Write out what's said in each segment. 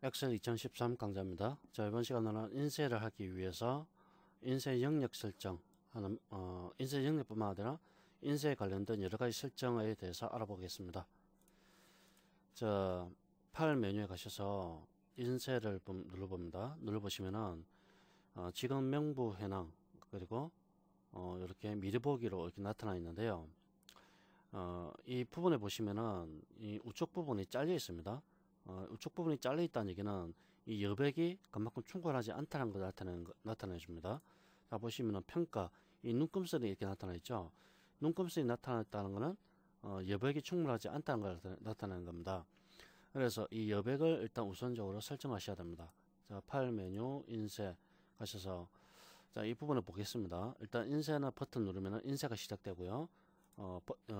엑셀 2013 강좌입니다. 자, 이번 시간에는 인쇄를 하기 위해서 인쇄 영역 설정하는 인쇄 영역뿐만 아니라 인쇄에 관련된 여러 가지 설정에 대해서 알아보겠습니다. 자, 파일 메뉴에 가셔서 인쇄를 눌러봅니다. 눌러보시면은 지금 명부 현황 그리고 이렇게 미리 보기로 이렇게 나타나 있는데요. 이 부분에 보시면은 이 우측 부분이 잘려 있습니다. 우측 부분이 잘려 있다는 얘기는 이 여백이 그만큼 충분하지 않다는 걸 나타내 줍니다. 자, 보시면은 평가, 이 눈금슬이 이렇게 나타나 있죠. 눈금슬이 나타났다는 것은 여백이 충분하지 않다는 걸 나타내는 겁니다. 그래서 이 여백을 일단 우선적으로 설정하셔야 됩니다. 자, 파일 메뉴 인쇄 가셔서 자, 이 부분을 보겠습니다. 일단 인쇄나 버튼 누르면은 인쇄가 시작되고요.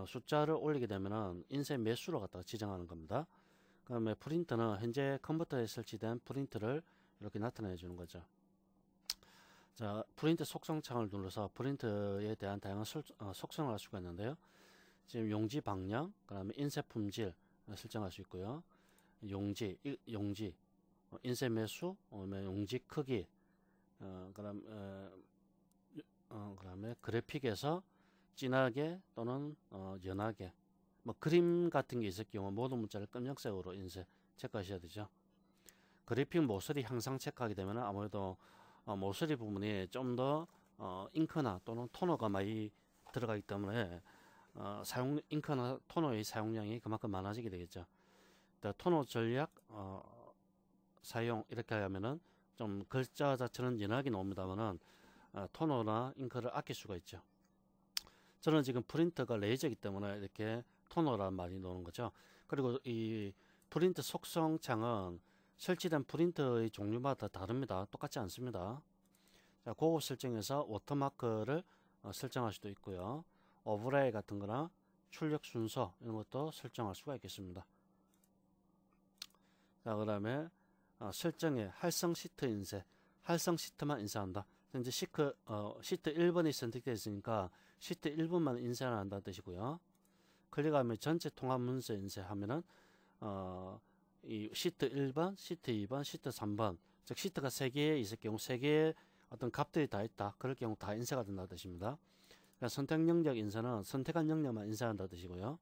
숫자를 올리게 되면은 인쇄 매수로 갖다가 지정하는 겁니다. 그 다음에 프린트는 현재 컴퓨터에 설치된 프린트를 이렇게 나타내 주는 거죠. 자, 프린트 속성 창을 눌러서 프린트에 대한 다양한 속성을 할 수가 있는데요. 지금 용지 방향, 그 다음에 인쇄 품질 설정할 수 있고요. 용지, 인쇄 매수, 용지 크기, 그다음에 그래픽에서 진하게 또는 연하게, 뭐 그림 같은 게 있을 경우 모든 문자를 검정색으로 인쇄 체크하셔야 되죠. 그래픽 모서리 향상 체크하게 되면 아무래도 모서리 부분이 좀 더 잉크나 또는 토너가 많이 들어가기 때문에 잉크나 토너의 사용량이 그만큼 많아지게 되겠죠. 토너 전략 사용 이렇게 하면은 좀 글자 자체는 연하게 나옵니다만은 토너나 잉크를 아낄 수가 있죠. 저는 지금 프린터가 레이저이기 때문에 이렇게 토너란 말이 나오는 거죠. 그리고 이 프린트 속성 창은 설치된 프린터의 종류마다 다릅니다. 똑같지 않습니다. 자, 그거 설정해서 워터마크를 설정할 수도 있고요. 오버레이 같은 거나 출력 순서 이런 것도 설정할 수가 있겠습니다. 자, 그 다음에 설정에 활성 시트 인쇄, 활성 시트만 인쇄한다. 현재 시트 1번이 선택되어 있으니까 시트 1번만 인쇄를 한다는 뜻이고요. 클릭하면 전체 통합 문서 인쇄하면은 이 시트 1번, 시트 2번, 시트 3번, 즉 시트가 3개 있을 경우 3개의 어떤 값들이 다 있다. 그럴 경우 다 인쇄가 된다는 뜻입니다. 그러니까 선택 영역 인쇄는 선택한 영역만 인쇄한다는 뜻이고요.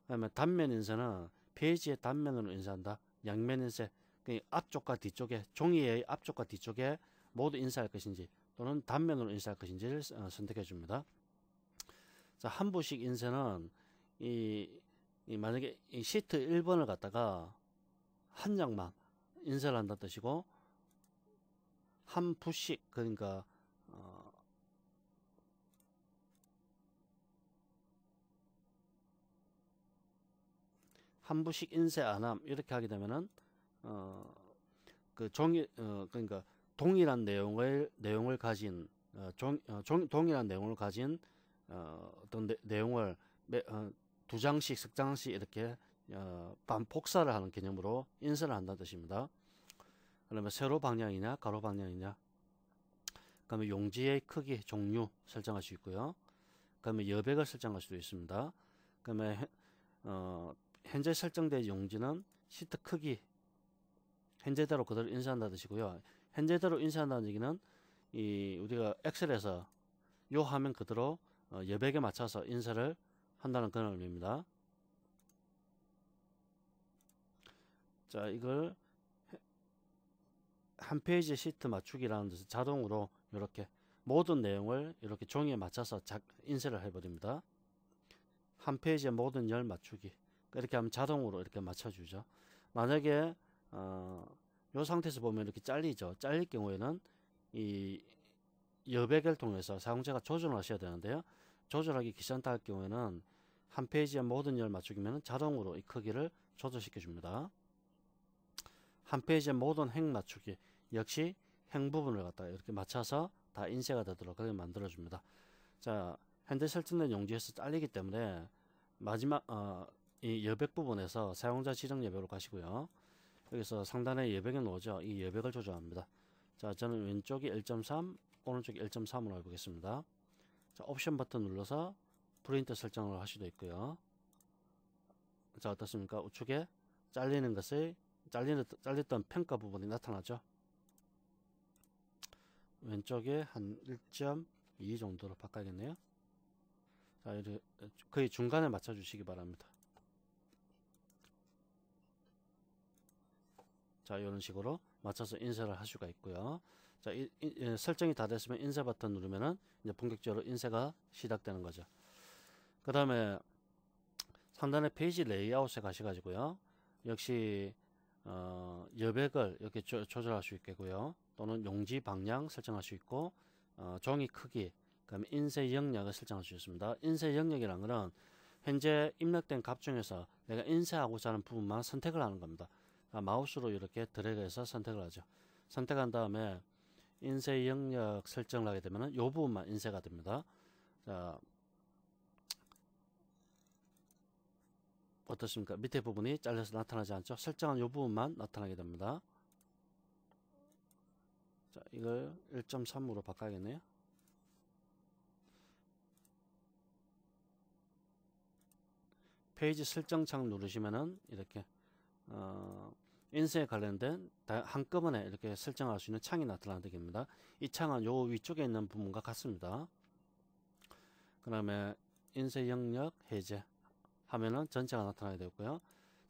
그다음에 단면 인쇄는 페이지의 단면으로 인쇄한다. 양면 인쇄, 앞쪽과 뒤쪽에, 종이의 앞쪽과 뒤쪽에 모두 인쇄할 것인지 또는 단면으로 인쇄할 것인지를 선택해 줍니다. 자, 한 부씩 인쇄는 만약에 이 시트 1번을 갖다가 한 장만 인쇄를 한다는 뜻이고, 한 부씩, 그러니까 한 부씩 인쇄 안함 이렇게 하게 되면은 그 종이 그러니까 동일한 내용을 가진 동일한 내용을 가진 어떤 내용을 두 장씩, 석 장씩 이렇게 반복사를 하는 개념으로 인쇄를 한다는 뜻입니다. 그러면 세로 방향이냐, 가로 방향이냐, 그다음에 용지의 크기, 종류 설정할 수 있고요. 그다음에 여백을 설정할 수도 있습니다. 그다음에 현재 설정된 용지는 시트 크기 현재대로 그대로 인쇄한다는 뜻이고요. 현재대로 인쇄한다는 얘기는 우리가 엑셀에서 요 화면 그대로 여백에 맞춰서 인쇄를 한다는 그런 의미입니다. 자, 이걸 한 페이지 시트 맞추기라는 데서 자동으로 이렇게 모든 내용을 이렇게 종이에 맞춰서 인쇄를 해버립니다. 한 페이지의 모든 열 맞추기. 이렇게 하면 자동으로 이렇게 맞춰주죠. 만약에 이 상태에서 보면 이렇게 잘리죠. 잘릴 경우에는 이 여백을 통해서 사용자가 조절을 하셔야 되는데요. 조절하기 귀찮다 할 경우에는 한 페이지의 모든 열 맞추기면 자동으로 이 크기를 조절시켜 줍니다. 한 페이지의 모든 행 맞추기 역시 행 부분을 갖다가 이렇게 맞춰서 다 인쇄가 되도록 그렇게 만들어 줍니다. 자, 현재 설정된 용지에서 잘리기 때문에 마지막 이 여백 부분에서 사용자 지정 여백으로 가시고요. 여기서 상단에 여백이 나오죠. 이 여백을 조정합니다. 자, 저는 왼쪽이 1.3, 오른쪽이 1.3으로 해보겠습니다. 자, 옵션 버튼 눌러서 프린트 설정을 할 수도 있고요. 자, 어떻습니까? 우측에 잘리는 것의 잘렸던 평가 부분이 나타나죠. 왼쪽에 한 1.2 정도로 바꿔야겠네요. 자, 이렇게 거의 중간에 맞춰 주시기 바랍니다. 자, 이런 식으로 맞춰서 인쇄를 할 수가 있고요. 자, 설정이 다 됐으면 인쇄 버튼 누르면은 이제 본격적으로 인쇄가 시작되는 거죠. 그 다음에 상단에 페이지 레이아웃에 가셔가지고요. 역시 여백을 이렇게 조절할 수 있겠고요. 또는 용지 방향 설정할 수 있고 종이 크기, 그다음에 인쇄 영역을 설정할 수 있습니다. 인쇄 영역이라는 것은 현재 입력된 값 중에서 내가 인쇄하고자 하는 부분만 선택을 하는 겁니다. 마우스로 이렇게 드래그해서 선택을 하죠. 선택한 다음에 인쇄 영역 설정을 하게 되면 이 부분만 인쇄가 됩니다. 자, 어떻습니까? 밑에 부분이 잘려서 나타나지 않죠? 설정한 이 부분만 나타나게 됩니다. 자, 이걸 1.3으로 바꿔야겠네요. 페이지 설정 창 누르시면은 이렇게 인쇄에 관련된 한꺼번에 이렇게 설정할 수 있는 창이 나타나게 됩니다. 이 창은 요 위쪽에 있는 부분과 같습니다. 그 다음에 인쇄 영역 해제 하면은 전체가 나타나게 되고요.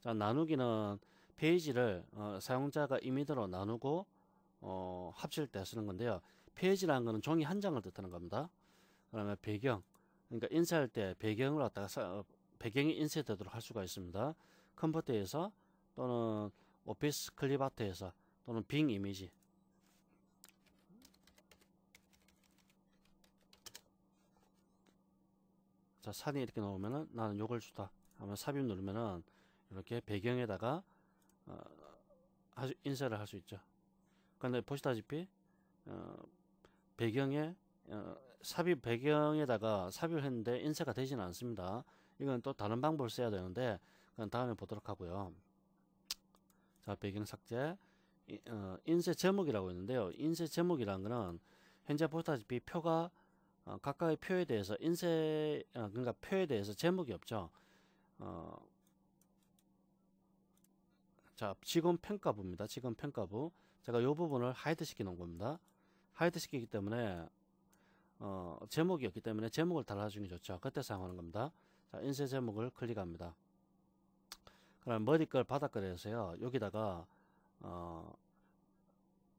자, 나누기는 페이지를 사용자가 이미지로 나누고 합칠 때 쓰는 건데요. 페이지라는 것은 종이 한 장을 뜻하는 겁니다. 그 다음에 배경, 그러니까 인쇄할 때 배경을 갖다가 배경이 인쇄되도록 할 수가 있습니다. 컴퓨터에서 또는 오피스 클립 아트에서 또는 빙 이미지, 자, 산이 이렇게 나오면은 나는 요걸 주다 하면 삽입 누르면은 이렇게 배경에다가 인쇄를 할 수 있죠. 근데 보시다시피 배경에 삽입 배경에다가 삽입을 했는데 인쇄가 되지는 않습니다. 이건 또 다른 방법을 써야 되는데 그건 다음에 보도록 하고요. 자, 배경 삭제, 인쇄 제목이라고 있는데요. 인쇄 제목이라는 거는 현재 보시다시피 표가 각각의 표에 대해서 그러니까 표에 대해서 제목이 없죠. 자, 직원 평가부입니다. 직원 평가부. 제가 이 부분을 하이드 시켜 놓은 겁니다. 하이드 시키기 때문에 제목이 없기 때문에 제목을 달아주는 게 좋죠. 그때 사용하는 겁니다. 자, 인쇄 제목을 클릭합니다. 그럼 머리글 바닥글에서요. 여기다가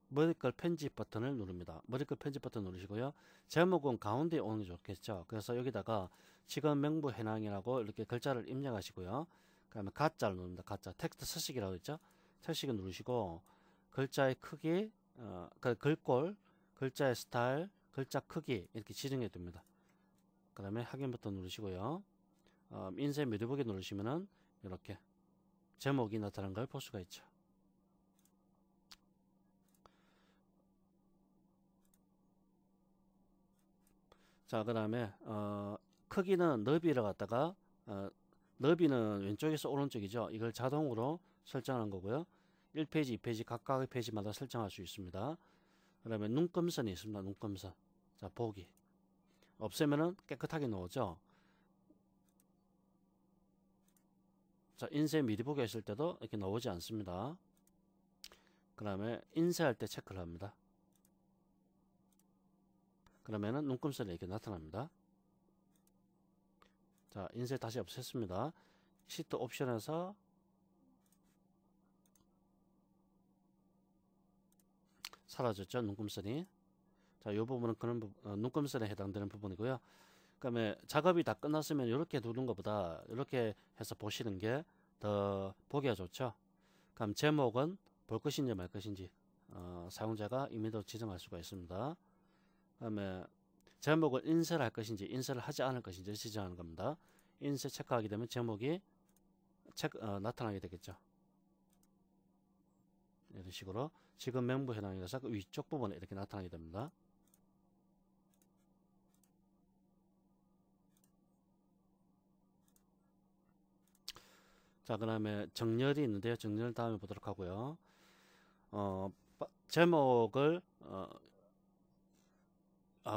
머리글 편집 버튼을 누릅니다. 머리글 편집 버튼 누르시고요. 제목은 가운데에 오는 게 좋겠죠. 그래서 여기다가 직원 명부 해당이라고 이렇게 글자를 입력하시고요. 그 다음에 가짜를 누릅니다. 가짜. 텍스트 서식이라고 있죠. 서식을 누르시고 글자의 크기, 글꼴, 글자의 스타일, 글자 크기 이렇게 지정해 둡니다. 그 다음에 확인 버튼 누르시고요. 인쇄 미리 보기 누르시면은 이렇게 제목이 나타나는 걸 볼 수가 있죠. 자, 그 다음에 크기는 너비를 갖다가 너비는 왼쪽에서 오른쪽이죠. 이걸 자동으로 설정하는 거고요. 1페이지, 2페이지 각각의 페이지마다 설정할 수 있습니다. 그 다음에 눈금선이 있습니다. 눈금선. 자, 보기. 없애면은 깨끗하게 나오죠. 자, 인쇄 미리 보기 했을 때도 이렇게 나오지 않습니다. 그 다음에 인쇄할 때 체크를 합니다. 그러면은 눈금선이 이렇게 나타납니다. 자, 인쇄 다시 없앴습니다. 시트 옵션에서 사라졌죠, 눈금선이. 자, 이 부분은 그런 눈금선에 해당되는 부분이고요. 그다음에 작업이 다 끝났으면 이렇게 두는 것보다 이렇게 해서 보시는 게 더 보기가 좋죠. 그럼 제목은 볼 것인지 말 것인지 사용자가 임의로 지정할 수가 있습니다. 그다음에 제목을 인쇄를 할 것인지 인쇄를 하지 않을 것인지 지정하는 겁니다. 인쇄 체크하게 되면 제목이 나타나게 되겠죠. 이런 식으로 지금 명부 해당이라서 그 위쪽 부분에 이렇게 나타나게 됩니다. 자, 그 다음에 정렬이 있는데요. 정렬 다음에 보도록 하고요. 제목을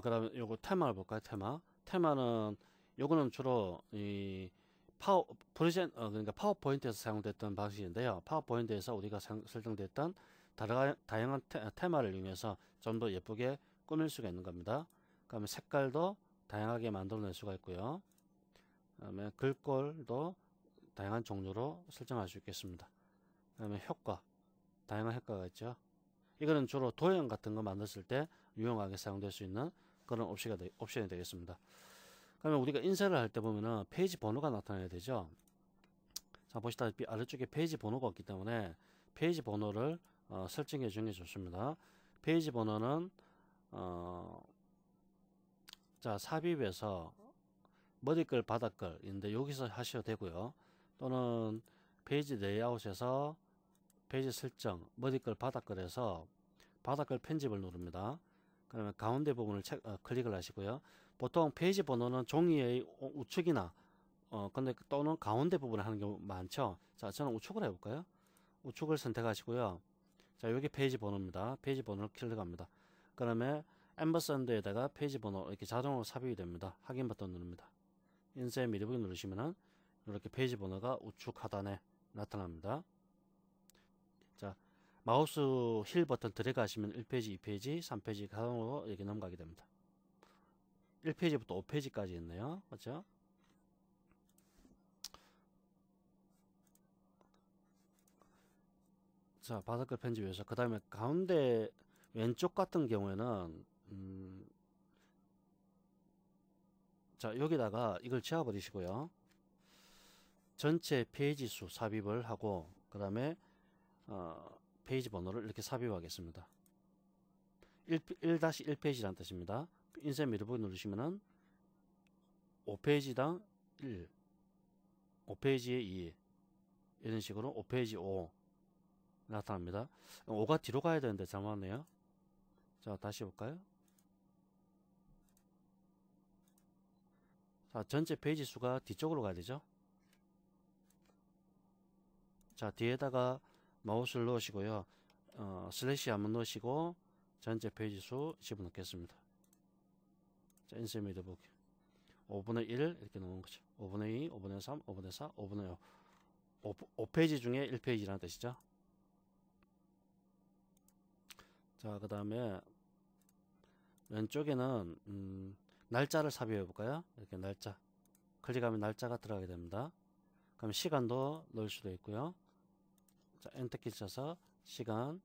그 다음에 요거 테마를 볼까요? 테마는 요거는 주로 이 그러니까 파워포인트에서 사용됐던 방식인데요. 파워포인트에서 우리가 설정됐던 다양한 테마를 이용해서 좀 더 예쁘게 꾸밀 수가 있는 겁니다. 그다음에 색깔도 다양하게 만들어낼 수가 있고요. 그다음에 글꼴도 다양한 종류로 설정할 수 있겠습니다. 그다음에 효과, 다양한 효과가 있죠. 이거는 주로 도형 같은 거 만들었을 때 유용하게 사용될 수 있는 그런 옵션이 되겠습니다. 그러면 우리가 인쇄를 할 때 보면은 페이지 번호가 나타나야 되죠. 자, 보시다시피 아래쪽에 페이지 번호가 없기 때문에 페이지 번호를 설정해 주는 게 좋습니다. 페이지 번호는 자, 삽입에서 머리글 바닥글인데 여기서 하셔도 되고요. 또는 페이지 레이아웃에서 페이지 설정 머리글 바닥글에서 바닥글 편집을 누릅니다. 그러면 가운데 부분을 클릭을 하시고요. 보통 페이지 번호는 종이의 우측이나 근데 또는 가운데 부분을 하는 경우 많죠. 자, 저는 우측을 해볼까요? 우측을 선택하시고요. 자, 여기 페이지 번호입니다. 페이지 번호를 클릭합니다. 그러면 앰버선드에다가 페이지 번호 이렇게 자동으로 삽입이 됩니다. 확인 버튼 누릅니다. 인쇄 미리 보기 누르시면은 이렇게 페이지 번호가 우측 하단에 나타납니다. 자, 마우스 힐 버튼 들어가시면 1페이지, 2페이지, 3페이지 자동으로 이렇게 넘어가게 됩니다. 1페이지부터 5페이지까지 있네요. 그렇죠? 자, 바닥글 편집해서 그 다음에 가운데 왼쪽 같은 경우에는 자, 여기다가 이걸 지워버리시고요. 전체 페이지 수 삽입을 하고 그 다음에 페이지 번호를 이렇게 삽입하겠습니다. 1-1페이지라는 뜻입니다. 인쇄 미르보기 누르시면은 5페이지당 1, 5페이지에 2 이런 식으로 5페이지 5 나타납니다. 5가 뒤로 가야 되는데 잘못했네요. 자, 다시 볼까요? 자, 전체 페이지 수가 뒤쪽으로 가야 되죠. 자, 뒤에다가 마우스를 넣으시고요. 슬래시 한번 넣으시고 전체 페이지 수 집어넣겠습니다. 자, 인쇄 미르보기 5분의 1 이렇게 넣는 거죠. 5분의 2, 5분의 3, 5분의 4, 5분의 5 5페이지 중에 1페이지라는 뜻이죠. 자, 그 다음에 왼쪽에는 날짜를 삽입해 볼까요? 이렇게 날짜 클릭하면 날짜가 들어가게 됩니다. 그럼 시간도 넣을 수도 있고요. 자, 엔터키 쳐서 시간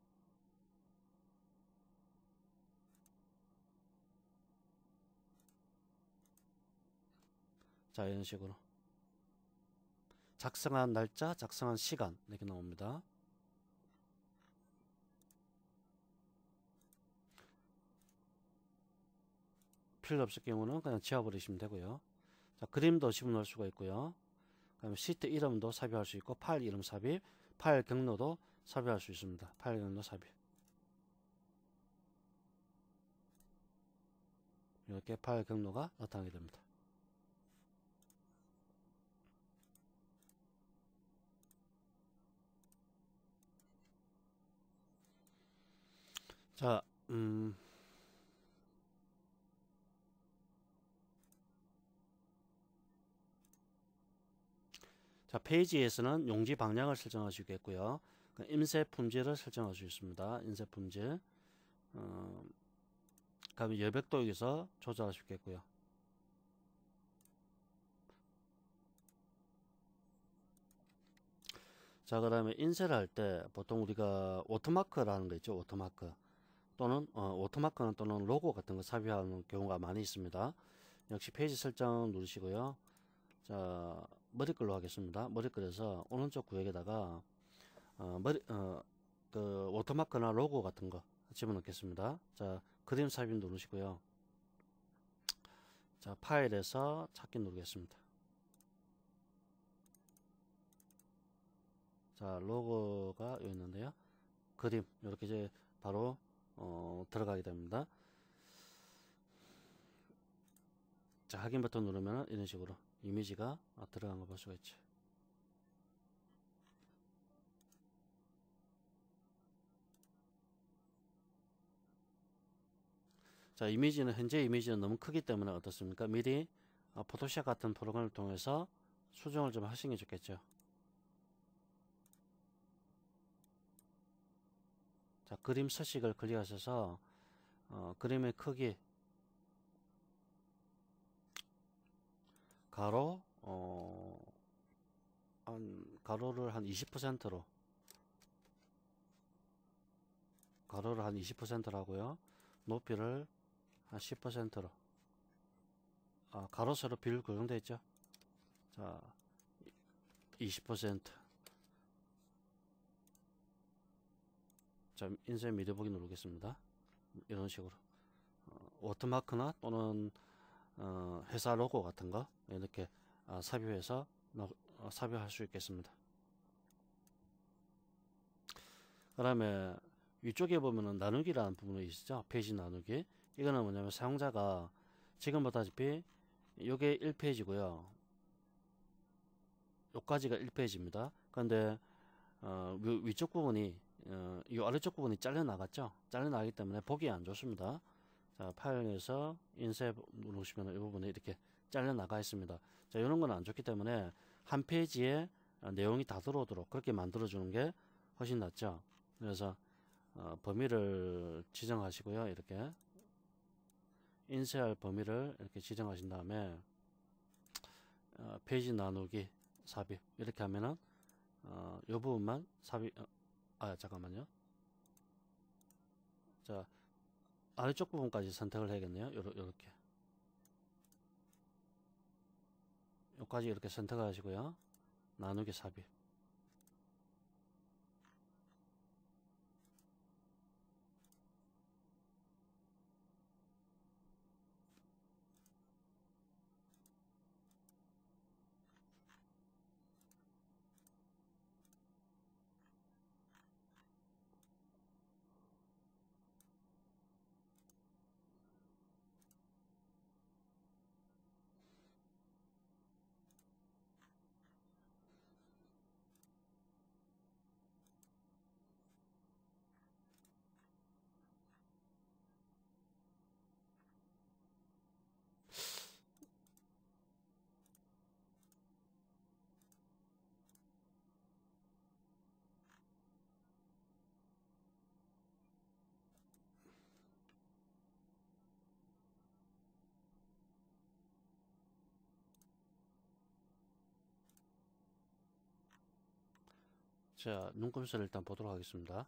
자, 이런 식으로 작성한 날짜, 작성한 시간 이렇게 나옵니다. 필요 없을 경우는 그냥 지워버리시면 되고요. 자, 그림도 집어넣을 수가 있고요. 그다음에 시트 이름도 삽입할 수 있고 파일 이름 삽입, 파일 경로도 삽입할 수 있습니다. 파일 경로 삽입. 이렇게 파일 경로가 나타나게 됩니다. 자, 자, 페이지에서는 용지 방향을 설정할 수 있겠고요. 인쇄 품질을 설정할 수 있습니다. 인쇄 품질. 그다음에 여백도 여기서 조절할 수 있겠고요. 자, 그 다음에 인쇄를 할 때 보통 우리가 워터마크라는 거 있죠. 워터마크 또는 워터마크는 또는 로고 같은 거 삽입하는 경우가 많이 있습니다. 역시 페이지 설정 누르시고요. 자, 머리글로 하겠습니다. 머리글에서 오른쪽 구역에다가 그 워터마크나 로고 같은 거 집어넣겠습니다. 자, 그림 삽입 누르시고요. 자, 파일에서 찾기 누르겠습니다. 자, 로고가 여기 있는데요. 그림 이렇게 이제 바로 들어가게 됩니다. 자, 확인 버튼 누르면 이런 식으로 이미지가 들어간 거 볼 수가 있죠. 자, 현재 이미지는 너무 크기 때문에 어떻습니까? 미리 포토샵 같은 프로그램을 통해서 수정을 좀 하시는 게 좋겠죠. 자, 그림 서식을 클릭하셔서 그림의 크기 가로 가로를 한 20%로 가로를 한 20%라고요. 높이를 한 10%로 가로 세로 비율 고정되어 있죠. 자, 20%. 자, 인쇄 미디어 보기 누르겠습니다. 이런 식으로 워터마크나 또는 회사 로고 같은 거 이렇게 삽입해서 삽입할 수 있겠습니다. 그 다음에 위쪽에 보면은 나누기라는 부분이 있죠. 페이지 나누기. 이거는 뭐냐면 사용자가 지금 보다시피 요게 1페이지고요. 요까지가 1페이지입니다. 그런데 위쪽 부분이 이 아래쪽 부분이 잘려나갔죠. 잘려나가기 때문에 보기 안 좋습니다. 자, 파일에서 인쇄 누르시면 이 부분에 이렇게 잘려나가 있습니다. 자, 이런 건 안 좋기 때문에 한 페이지에 내용이 다 들어오도록 그렇게 만들어주는 게 훨씬 낫죠. 그래서 범위를 지정하시고요. 이렇게 인쇄할 범위를 이렇게 지정하신 다음에 페이지 나누기 삽입 이렇게 하면은 이 부분만 삽입 잠깐만요. 자, 아래쪽 부분까지 선택을 해야겠네요. 요렇게 여기까지 이렇게 선택하시고요. 나누기 삽입. 자, 눈금수를 일단 보도록 하겠습니다.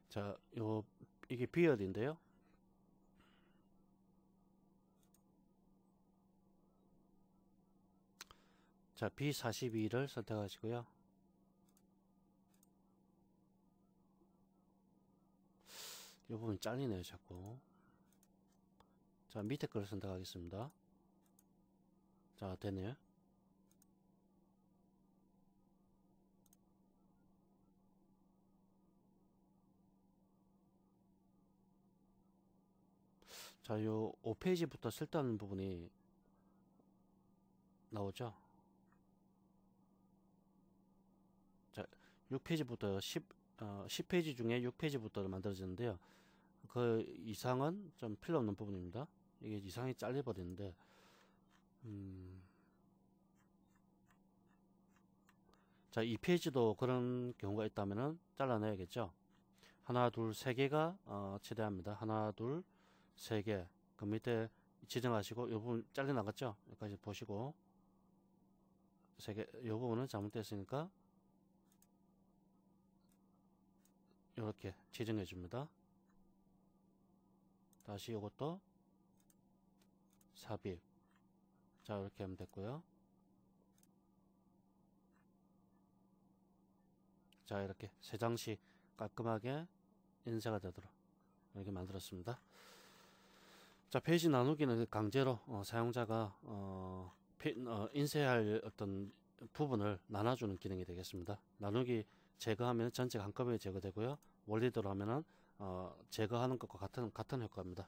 자, 이게 비열인데요. 자, B42를 선택하시고요. 이 부분 잘리네요, 자꾸. 자, 밑에 걸 선택하겠습니다. 자, 되네요. 자, 요 5페이지부터 쓸데없는 부분이 나오죠. 자, 6페이지부터 10페이지 중에 6페이지부터 만들어지는데요. 그 이상은 좀 필요 없는 부분입니다. 이게 이상이 잘려버리는데, 자, 2페이지도 그런 경우가 있다면은 잘라내야겠죠. 하나, 둘, 세 개가 최대합니다. 하나, 둘, 세 개. 그 밑에 지정하시고, 이 부분 잘려나갔죠? 여기까지 보시고, 세 개, 이 부분은 잘못됐으니까, 이렇게 지정해 줍니다. 다시 이것도 삽입. 자, 이렇게 하면 됐고요. 자, 이렇게 세 장씩 깔끔하게 인쇄가 되도록 이렇게 만들었습니다. 자, 페이지 나누기는 강제로 사용자가 인쇄할 어떤 부분을 나눠주는 기능이 되겠습니다. 나누기 제거하면 전체가 한꺼번에 제거되고요. 원리대로 하면은 제거하는 것과 같은 효과입니다.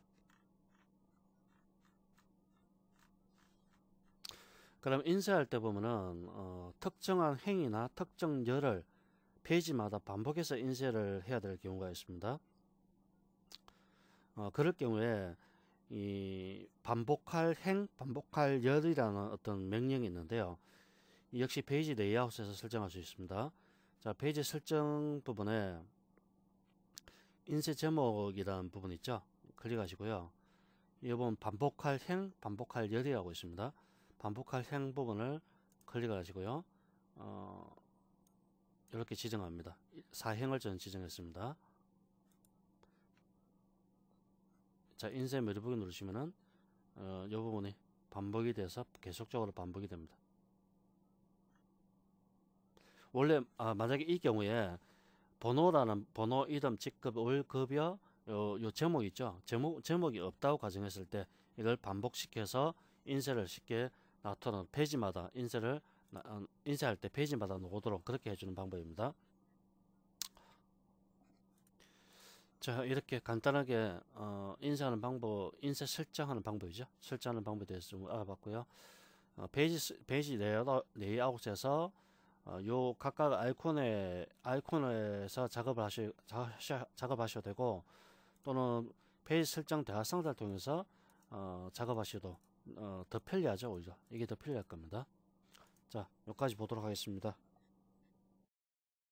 그럼 인쇄할 때 보면은 특정한 행위나 특정 열을 페이지마다 반복해서 인쇄를 해야 될 경우가 있습니다. 그럴 경우에 이 반복할 행, 반복할 열이라는 어떤 명령이 있는데요. 역시 페이지 레이아웃에서 설정할 수 있습니다. 자, 페이지 설정 부분에 인쇄 제목이라는 부분 있죠. 클릭하시고요. 이 부분 반복할 행, 반복할 열이라고 있습니다. 반복할 행 부분을 클릭하시고요. 이렇게 지정합니다. 사행을 저는 지정했습니다. 자, 인쇄 메뉴북을 누르시면은 이 부분이 반복이 돼서 계속적으로 반복이 됩니다. 원래 만약에 이 경우에 번호라는 번호, 이름, 직급, 월, 급여 요 제목 있죠. 제목이 없다고 가정했을 때 이걸 반복시켜서 인쇄를 쉽게 놔두는 페이지마다 인쇄할 때 페이지마다 나오도록 그렇게 해주는 방법입니다. 자, 이렇게 간단하게 인쇄하는 방법, 인쇄 설정하는 방법이죠. 설정하는 방법에 대해서 좀 알아봤고요. 페이지 레이아웃에서 요 각각 아이콘에서 작업하셔도 되고, 또는 페이지 설정 대화 상자를 통해서 작업하셔도 더 편리하죠. 오히려 이게 더 편리할 겁니다. 자, 여기까지 보도록 하겠습니다.